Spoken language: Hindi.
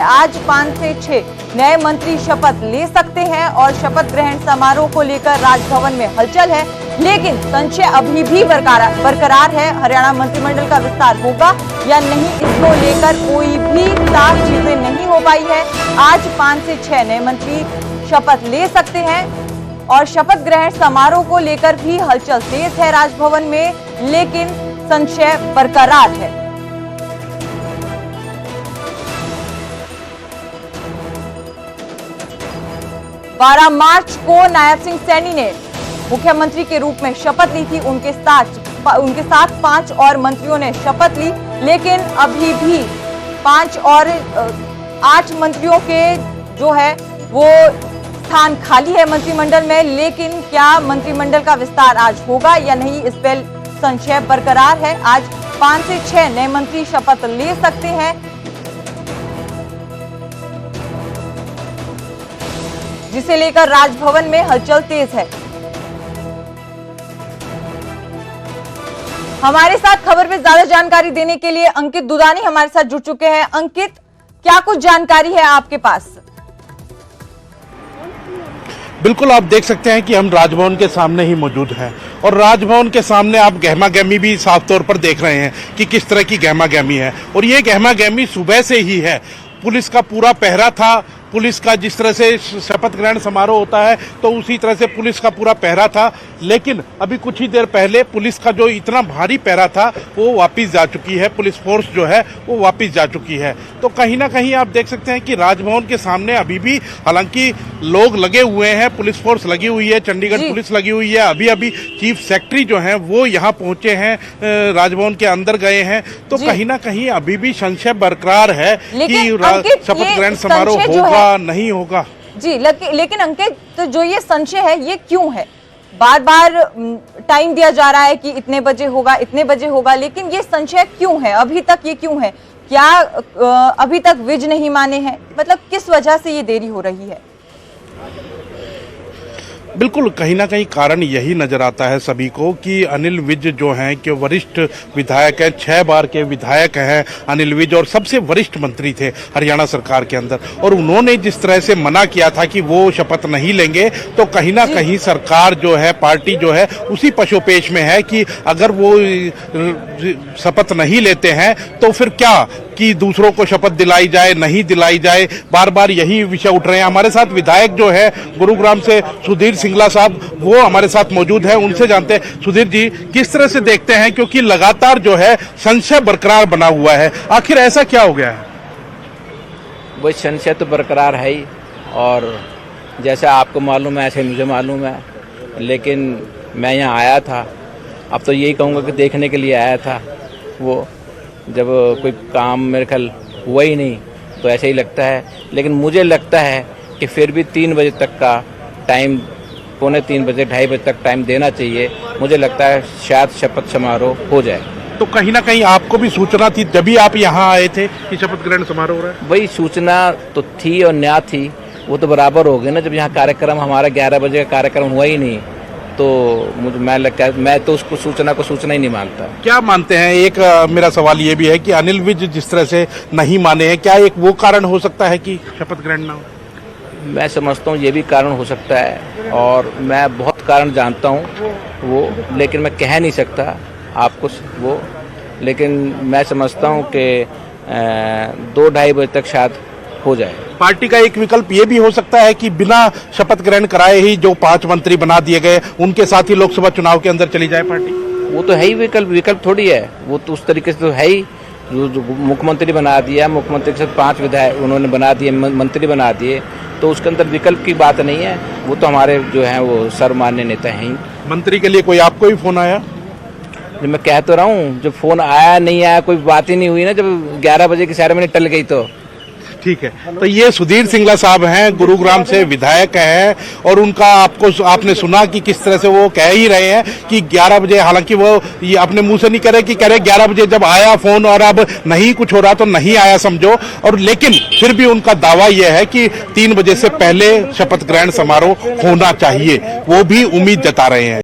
आज 5 से 6 नए मंत्री शपथ ले सकते हैं और शपथ ग्रहण समारोह को लेकर राजभवन में हलचल है, लेकिन संशय अभी भी बरकरार है। हरियाणा मंत्रिमंडल का विस्तार होगा या नहीं, इसको लेकर कोई भी साफ चीजें नहीं हो पाई है। आज 5 से 6 नए मंत्री शपथ ले सकते हैं और शपथ ग्रहण समारोह को लेकर भी हलचल तेज है राजभवन में, लेकिन संशय बरकरार है। बारह मार्च को नायब सिंह सैनी ने मुख्यमंत्री के रूप में शपथ ली थी। उनके साथ 5 और मंत्रियों ने शपथ ली, लेकिन अभी भी 5 और 8 मंत्रियों के जो है वो स्थान खाली है मंत्रिमंडल में। लेकिन क्या मंत्रिमंडल का विस्तार आज होगा या नहीं, इस पर संशय बरकरार है। आज 5 से 6 नए मंत्री शपथ ले सकते हैं, जिसे लेकर राजभवन में हलचल तेज है। हमारे साथ खबर पे ज्यादा जानकारी देने के लिए अंकित दुदानी हमारे साथ जुड़ चुके हैं। अंकित, क्या कुछ जानकारी है आपके पास? बिल्कुल, आप देख सकते हैं कि हम राजभवन के सामने ही मौजूद हैं और राजभवन के सामने आप गहमा गहमी भी साफ तौर पर देख रहे हैं कि किस तरह की गहमा गहमी है। और ये गहमा गहमी सुबह से ही है। पुलिस का पूरा पहरा था। पुलिस का जिस तरह से शपथ ग्रहण समारोह होता है तो उसी तरह से पुलिस का पूरा पहरा था, लेकिन अभी कुछ ही देर पहले पुलिस का जो इतना भारी पहरा था वो वापस जा चुकी है। पुलिस फोर्स जो है वो वापस जा चुकी है। तो कहीं ना कहीं आप देख सकते हैं कि राजभवन के सामने अभी भी हालांकि लोग लगे हुए हैं, पुलिस फोर्स लगी हुई है, चंडीगढ़ पुलिस लगी हुई है। अभी अभी चीफ सेक्रेटरी जो है वो यहाँ पहुंचे हैं, राजभवन के अंदर गए हैं। तो कहीं ना कहीं अभी भी संशय बरकरार है कि शपथ ग्रहण समारोह होगा नहीं होगा। जी, लेकिन अंकित, तो जो ये संशय है ये क्यों है? बार बार टाइम दिया जा रहा है कि इतने बजे होगा, इतने बजे होगा, लेकिन ये संशय क्यों है? अभी तक ये क्यों है? क्या अभी तक विज नहीं माने हैं? मतलब किस वजह से ये देरी हो रही है? बिल्कुल, कहीं ना कहीं कारण यही नजर आता है सभी को कि अनिल विज जो हैं कि वरिष्ठ विधायक हैं, 6 बार के विधायक हैं अनिल विज, और सबसे वरिष्ठ मंत्री थे हरियाणा सरकार के अंदर। और उन्होंने जिस तरह से मना किया था कि वो शपथ नहीं लेंगे, तो कहीं ना कहीं सरकार जो है, पार्टी जो है, उसी पशोपेश में है कि अगर वो शपथ नहीं लेते हैं तो फिर क्या कि दूसरों को शपथ दिलाई जाए, नहीं दिलाई जाए। बार बार यही विषय उठ रहे हैं। हमारे साथ विधायक जो है गुरुग्राम से सुधीर सिंगला साहब, वो हमारे साथ मौजूद है, उनसे जानते हैं। सुधीर जी, किस तरह से देखते हैं, क्योंकि लगातार जो है संशय बरकरार बना हुआ है, आखिर ऐसा क्या हो गया है? वही संशय तो बरकरार है ही, और जैसा आपको मालूम है ऐसे मुझे मालूम है। लेकिन मैं यहाँ आया था, अब तो यही कहूँगा कि देखने के लिए आया था। वो जब कोई काम मेरे ख्याल हुआ ही नहीं तो ऐसे ही लगता है। लेकिन मुझे लगता है कि फिर भी 3 बजे तक का टाइम, 2:45 बजे, 2:30 बजे तक टाइम देना चाहिए। मुझे लगता है शायद शपथ समारोह हो जाए। तो कहीं ना कहीं आपको भी सूचना थी जब भी आप यहाँ आए थे कि शपथ ग्रहण समारोह हो रहा है? वही सूचना तो थी और न्या थी, वो तो बराबर हो गई ना। जब यहाँ कार्यक्रम, हमारा 11 बजे का कार्यक्रम हुआ ही नहीं, तो मुझे मैं तो उसको सूचना को सूचना ही नहीं मानता। क्या मानते हैं? एक मेरा सवाल ये भी है कि अनिल विज जिस तरह से नहीं माने हैं, क्या एक वो कारण हो सकता है कि शपथ ग्रहण ना हो? मैं समझता हूँ ये भी कारण हो सकता है, और मैं बहुत कारण जानता हूँ वो, लेकिन मैं कह नहीं सकता आपको वो। लेकिन मैं समझता हूँ कि 2-2:30 बजे तक शायद हो जाए। पार्टी का एक विकल्प ये भी हो सकता है कि बिना शपथ ग्रहण कराए ही जो 5 मंत्री बना दिए गए, उनके साथ ही लोकसभा चुनाव के अंदर चली जाए पार्टी। वो तो है ही विकल्प थोड़ी है, वो तो उस तरीके से तो है ही। जो मुख्यमंत्री बना दिया, मुख्यमंत्री के साथ 5 विधायक उन्होंने बना दिए, मंत्री बना दिए, तो उसके अंदर विकल्प की बात नहीं है। वो तो हमारे जो हैं वो सर्वमान्य नेता हैं ही। मंत्री के लिए कोई आपको भी फोन आया? जो मैं कह तो रहा हूँ, जब फोन आया नहीं आया कोई बात ही नहीं हुई ना। जब 11 बजे की सेरेमनी टल गई तो ठीक है। तो ये सुधीर सिंगला साहब हैं, गुरुग्राम से विधायक हैं, और उनका आपने सुना कि किस तरह से वो कह ही रहे हैं कि 11 बजे, हालांकि वो ये अपने मुंह से नहीं कह रहे 11 बजे जब आया फोन और अब नहीं कुछ हो रहा तो नहीं आया समझो। और लेकिन फिर भी उनका दावा यह है कि 3 बजे से पहले शपथ ग्रहण समारोह होना चाहिए, वो भी उम्मीद जता रहे हैं।